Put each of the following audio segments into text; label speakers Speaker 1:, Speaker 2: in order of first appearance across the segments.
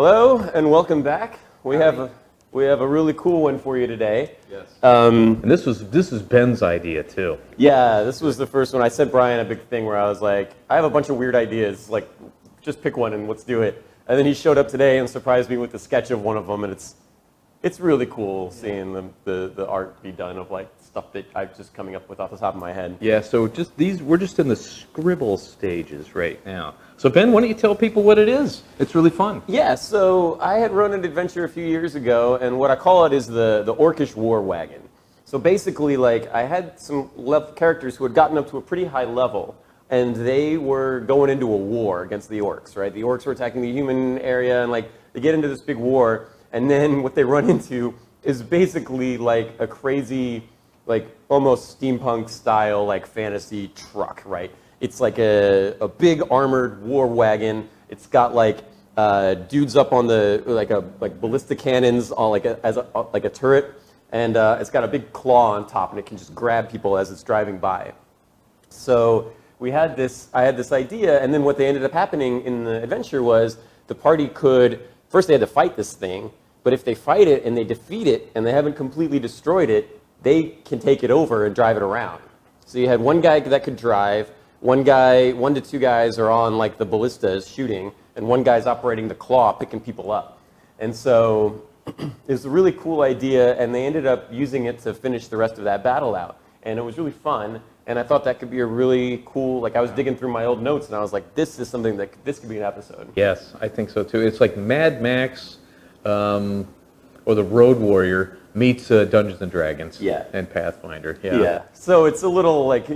Speaker 1: Hello and welcome back. We have a really cool one for you today.
Speaker 2: Yes. And this is Ben's idea too.
Speaker 1: Yeah, this was the first one. I sent Brian a big thing where I was like, I have a bunch of weird ideas. Like, just pick one and let's do it. And then he showed up today and surprised me with the sketch of one of them, and it's really cool seeing the art be done of like stuff that I'm just coming up with off the top of my head.
Speaker 2: Yeah. So we're just in the scribble stages right now. So Ben, why don't you tell people what it is? It's really fun.
Speaker 1: Yeah, so I had run an adventure a few years ago, and what I call it is the Orcish War Wagon. So basically, like, I had some characters who had gotten up to a pretty high level, and they were going into a war against the orcs, right? The orcs were attacking the human area, and like they get into this big war, and then what they run into is basically like a crazy, like almost steampunk style, like fantasy truck, right? It's like a big armored war wagon. It's got like dudes up on the like ballistic cannons on like a turret, and it's got a big claw on top, and it can just grab people as it's driving by. So I had this idea, and then what they ended up happening in the adventure was the party could first they had to fight this thing, but if they fight it and they defeat it and they haven't completely destroyed it, they can take it over and drive it around. So you had one guy that could drive. One to two guys are on like the ballistas shooting, and one guy's operating the claw, picking people up. And so it's a really cool idea, and they ended up using it to finish the rest of that battle out. And it was really fun, and I thought that could be a really cool, like I was digging through my old notes, and I was like, this is something this could be an episode.
Speaker 2: Yes, I think so too. It's like Mad Max or the Road Warrior meets Dungeons and Dragons.
Speaker 1: Yeah.
Speaker 2: And Pathfinder.
Speaker 1: Yeah. So it's a little like,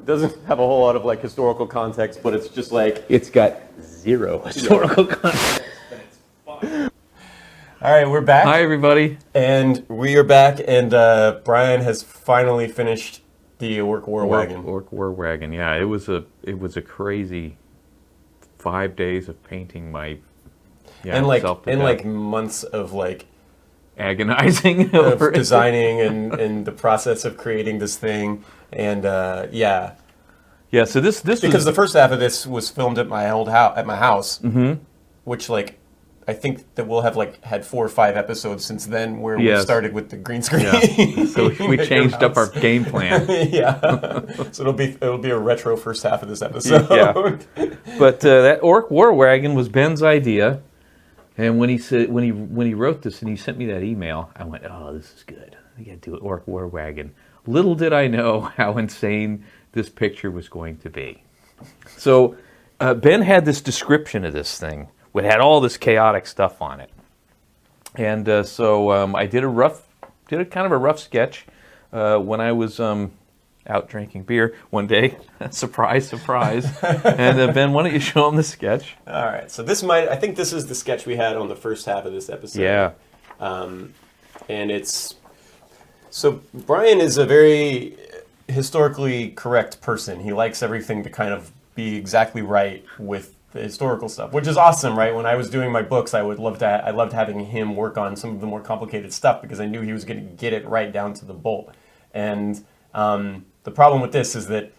Speaker 1: doesn't have a whole lot of like historical context, but it's just like
Speaker 2: it's got zero historical context, but it's fun.
Speaker 1: All right, we're back.
Speaker 2: Hi everybody.
Speaker 1: And we are back, and Brian has finally finished the Orc War Wagon.
Speaker 2: Orc War Wagon. Yeah, it was a crazy 5 days of painting my self to death.
Speaker 1: like months of like
Speaker 2: agonizing
Speaker 1: of
Speaker 2: over
Speaker 1: designing and the process of creating this thing, and
Speaker 2: yeah. So this
Speaker 1: because the first half of this was filmed at my old house which like I think that we'll have like had 4 or 5 episodes since then where we started with the green screen.
Speaker 2: Yeah. So we changed up our game plan.
Speaker 1: Yeah. So it'll be a retro first half of this episode.
Speaker 2: Yeah. But that Orc War Wagon was Ben's idea. And when he wrote this and he sent me that email, I went, oh, this is good. I got to do it, Orc War Wagon. Little did I know how insane this picture was going to be. So Ben had this description of this thing. It had all this chaotic stuff on it. And so I did a kind of a rough sketch when I was out drinking beer one day. Surprise, surprise. And Ben, why don't you show him the sketch?
Speaker 1: All right. So I think this is the sketch we had on the first half of this episode.
Speaker 2: Yeah.
Speaker 1: And so Brian is a very historically correct person. He likes everything to kind of be exactly right with the historical stuff, which is awesome, right? When I was doing my books, I loved having him work on some of the more complicated stuff because I knew he was going to get it right down to the bolt. And the problem with this is that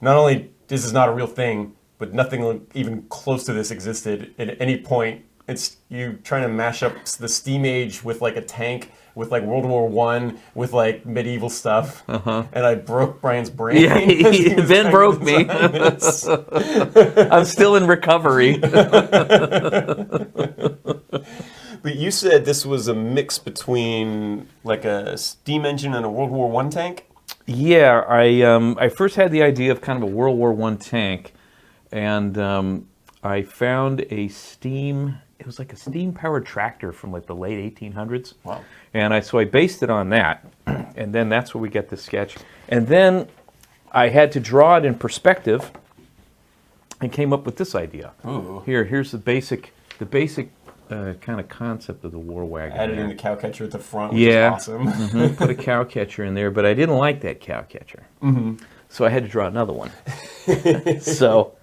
Speaker 1: not only this is not a real thing, but nothing even close to this existed at any point. It's you trying to mash up the Steam Age with like a tank, with like World War I, with like medieval stuff. And I broke Brian's brain.
Speaker 2: Yeah, Ben broke me. I'm still in recovery.
Speaker 1: But you said this was a mix between like a steam engine and a World War I tank?
Speaker 2: Yeah, I first had the idea of kind of a World War I tank, and I found it was like a steam-powered tractor from like the late 1800s.
Speaker 1: Wow.
Speaker 2: And so I based it on that, and then that's where we get the sketch. And then I had to draw it in perspective and came up with this idea.
Speaker 1: Ooh.
Speaker 2: Here's the basic kind of concept of the war wagon.
Speaker 1: Added in the cow catcher at the front, which is awesome.
Speaker 2: Put a cow catcher in there, but I didn't like that cow catcher. So I had to draw another one. So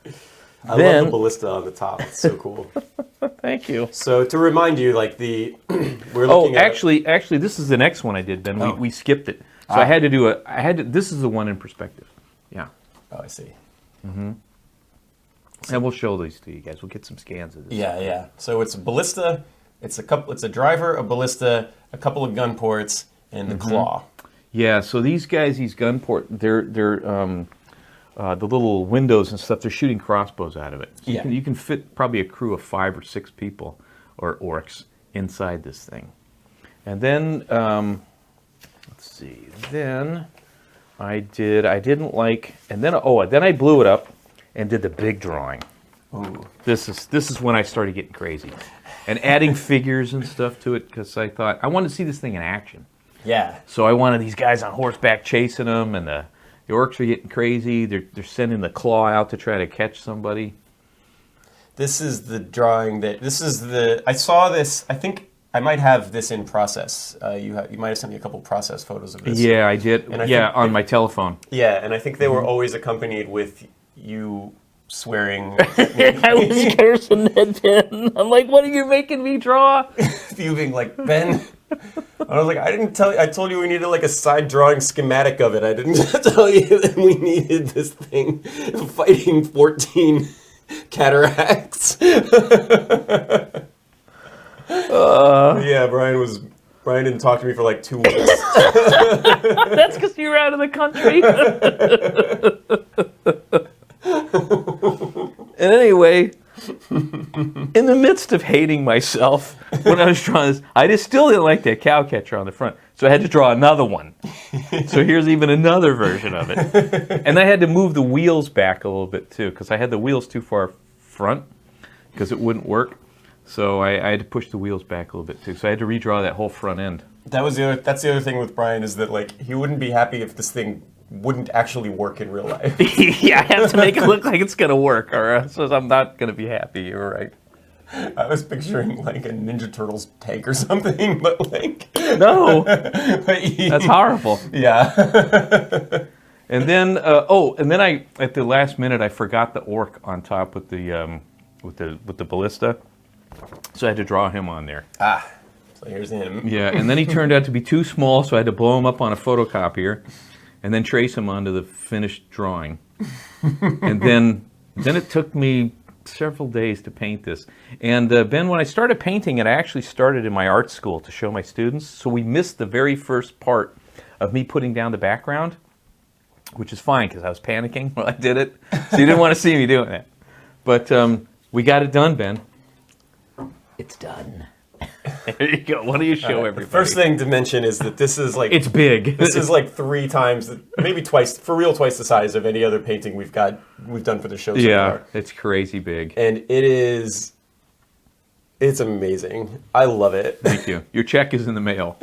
Speaker 1: I love the ballista on the top. It's so cool.
Speaker 2: Thank you.
Speaker 1: So to remind you, like we're looking
Speaker 2: at... actually, this is the next one I did, Ben. We skipped it. So this is the one in perspective. Yeah.
Speaker 1: Oh, I see.
Speaker 2: And we'll show these to you guys. We'll get some scans of this.
Speaker 1: Yeah. So it's a ballista, It's a driver, a ballista, a couple of gun ports, and the claw.
Speaker 2: Yeah, so these guys, these gun port, they're the little windows and stuff. They're shooting crossbows out of it. So
Speaker 1: Yeah.
Speaker 2: you can fit probably a crew of 5 or 6 people or orcs inside this thing. And then let's see. Then I didn't like, and then I blew it up and did the big drawing.
Speaker 1: Ooh.
Speaker 2: This is when I started getting crazy, and adding figures and stuff to it because I thought I wanted to see this thing in action.
Speaker 1: Yeah.
Speaker 2: So I wanted these guys on horseback chasing them, and the orcs are getting crazy. They're sending the claw out to try to catch somebody.
Speaker 1: This is the drawing I saw this. I think I might have this in process. You might have sent me a couple process photos of this.
Speaker 2: Yeah, I did.
Speaker 1: And I
Speaker 2: yeah,
Speaker 1: think
Speaker 2: on my telephone.
Speaker 1: Yeah, and I think they were always accompanied with you swearing.
Speaker 2: I was cursing at Ben. I'm like, what are you making me draw?
Speaker 1: You being like, Ben. I was like, I didn't tell you. I told you we needed like a side drawing schematic of it. I didn't tell you that we needed this thing fighting 14 cataracts. Yeah, Brian didn't talk to me for like 2 weeks.
Speaker 2: That's because you were out of the country. And anyway, in the midst of hating myself when I was drawing this, I just still didn't like that cow catcher on the front. So I had to draw another one. So here's even another version of it. And I had to move the wheels back a little bit too, because I had the wheels too far front because it wouldn't work. So I had to push the wheels back a little bit too. So I had to redraw that whole front end.
Speaker 1: That's the other thing with Brian is that like he wouldn't be happy if this thing wouldn't actually work in real life.
Speaker 2: Yeah, I have to make it look like it's going to work, or else I'm not going to be happy. You're right.
Speaker 1: I was picturing like a Ninja Turtles tank or something, but like
Speaker 2: no, that's horrible.
Speaker 1: Yeah.
Speaker 2: And then I at the last minute I forgot the orc on top with the ballista, so I had to draw him on there.
Speaker 1: So here's him.
Speaker 2: Yeah, and then he turned out to be too small, so I had to blow him up on a photocopier, and then trace him onto the finished drawing. And then it took me several days to paint this. And Ben, when I started painting it, I actually started in my art school to show my students. So we missed the very first part of me putting down the background, which is fine because I was panicking while I did it. So you didn't want to see me doing it. But we got it done, Ben. It's done. There you go. Why don't you show everybody?
Speaker 1: The first thing to mention is that this is like
Speaker 2: it's big.
Speaker 1: This is like 3 times, maybe twice, for real, twice the size of any other painting we've done for the show so far.
Speaker 2: It's crazy big.
Speaker 1: And it's amazing. I love it.
Speaker 2: Thank you. Your check is in the mail.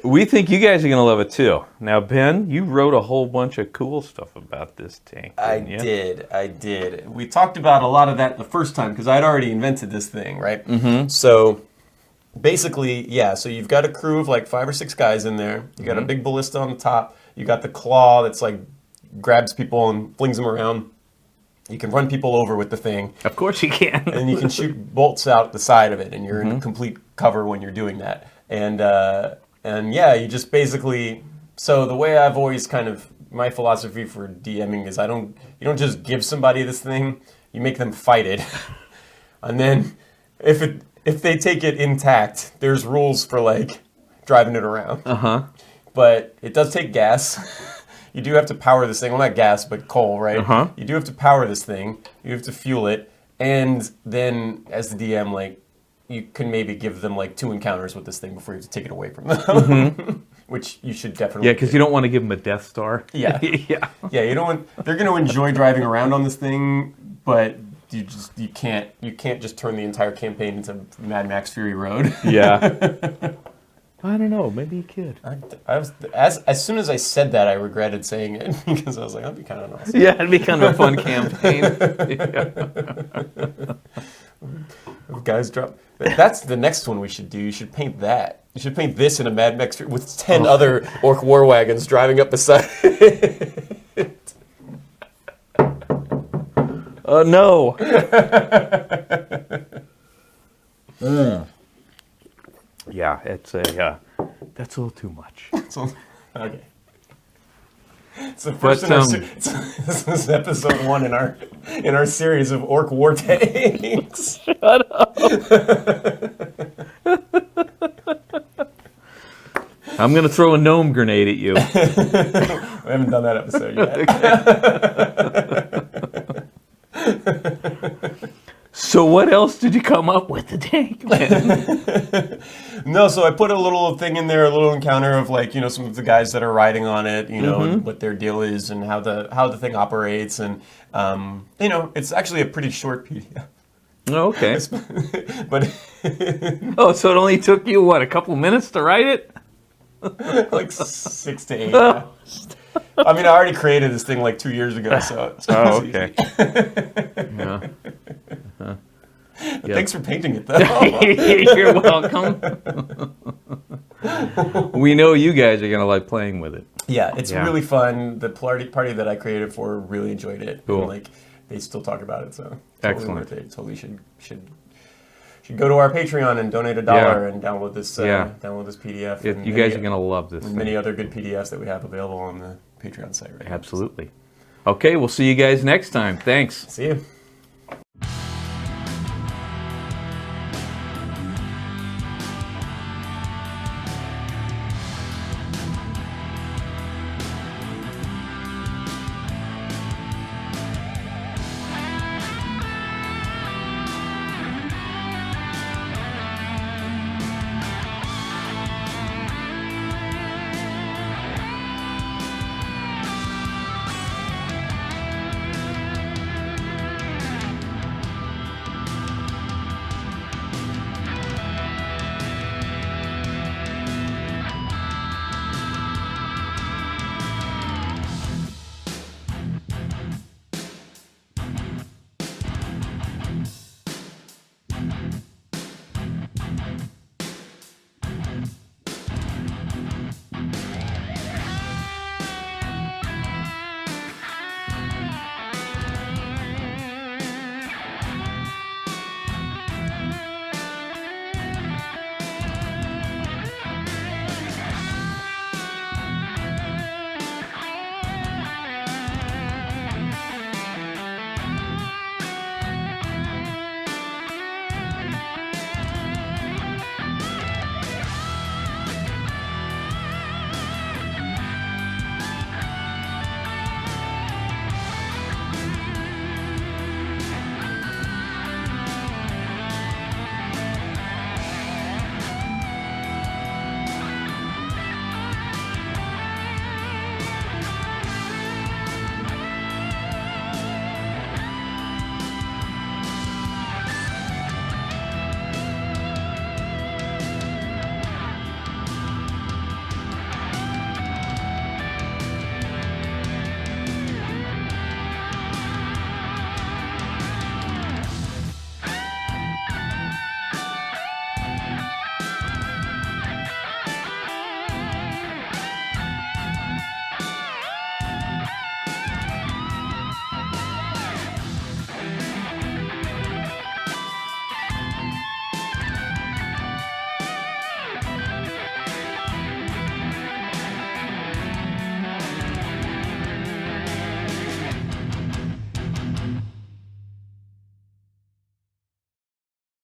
Speaker 2: We think you guys are going to love it too. Now, Ben, you wrote a whole bunch of cool stuff about this tank.
Speaker 1: I did. We talked about a lot of that the first time because I'd already invented this thing, right? Mm-hmm. So basically, yeah, so you've got a crew of like 5 or 6 guys in there. You got a big ballista on the top. You got the claw that's like grabs people and flings them around. You can run people over with the thing.
Speaker 2: Of course you can.
Speaker 1: And you can shoot bolts out the side of it, and you're in complete cover when you're doing that. And yeah, you just basically, so the way I've always kind of, my philosophy for DMing is you don't just give somebody this thing, you make them fight it. And then if they take it intact, there's rules for like driving it around.
Speaker 2: Uh-huh.
Speaker 1: But it does take gas. You do have to power this thing. Well, not gas, but coal, right?
Speaker 2: Uh-huh.
Speaker 1: You do have to power this thing. You have to fuel it. And then as the DM, like, you can maybe give them like 2 encounters with this thing before you have to take it away from them, which you should definitely.
Speaker 2: Yeah, because you don't want to give them a Death Star.
Speaker 1: Yeah,
Speaker 2: Yeah.
Speaker 1: Yeah. You don't want. They're going to enjoy driving around on this thing, but you can't just turn the entire campaign into Mad Max Fury Road.
Speaker 2: Yeah. I don't know. Maybe you could.
Speaker 1: I was as soon as I said that, I regretted saying it because I was like, that'd be kind of awesome.
Speaker 2: Yeah, it'd be kind of a fun campaign.
Speaker 1: Guys drop. That's the next one we should do. You should paint that. You should paint this in a Mad Max with 10 other orc war wagons driving up beside it.
Speaker 2: No. Yeah, it's that's a little too much.
Speaker 1: So, okay. It's the first
Speaker 2: But,
Speaker 1: this is episode 1 in our series of orc war tanks.
Speaker 2: I'm going to throw a gnome grenade at you.
Speaker 1: We haven't done that episode yet.
Speaker 2: So what else did you come up with the tank, man?
Speaker 1: No, so I put a little thing in there, a little encounter of like, some of the guys that are riding on it, and what their deal is and how the thing operates, and it's actually a pretty short PDF.
Speaker 2: Oh, okay.
Speaker 1: But
Speaker 2: Oh, so it only took you, what, a couple minutes to write it?
Speaker 1: like 6 to 8. I mean, I already created this thing like 2 years ago, so it's
Speaker 2: okay.
Speaker 1: easy.
Speaker 2: Yeah.
Speaker 1: Thanks for painting it, though.
Speaker 2: You're welcome. We know you guys are going to like playing with it.
Speaker 1: Yeah, it's really fun. The party that I created for really enjoyed it.
Speaker 2: Cool.
Speaker 1: And, they still talk about it, so totally
Speaker 2: Excellent.
Speaker 1: worth it. Totally should go to our Patreon and donate $1 and download this PDF. And
Speaker 2: You guys are going to love this
Speaker 1: and
Speaker 2: thing.
Speaker 1: many other good PDFs that we have available on the Patreon site right now.
Speaker 2: Absolutely. Okay, we'll see you guys next time. Thanks.
Speaker 1: See you.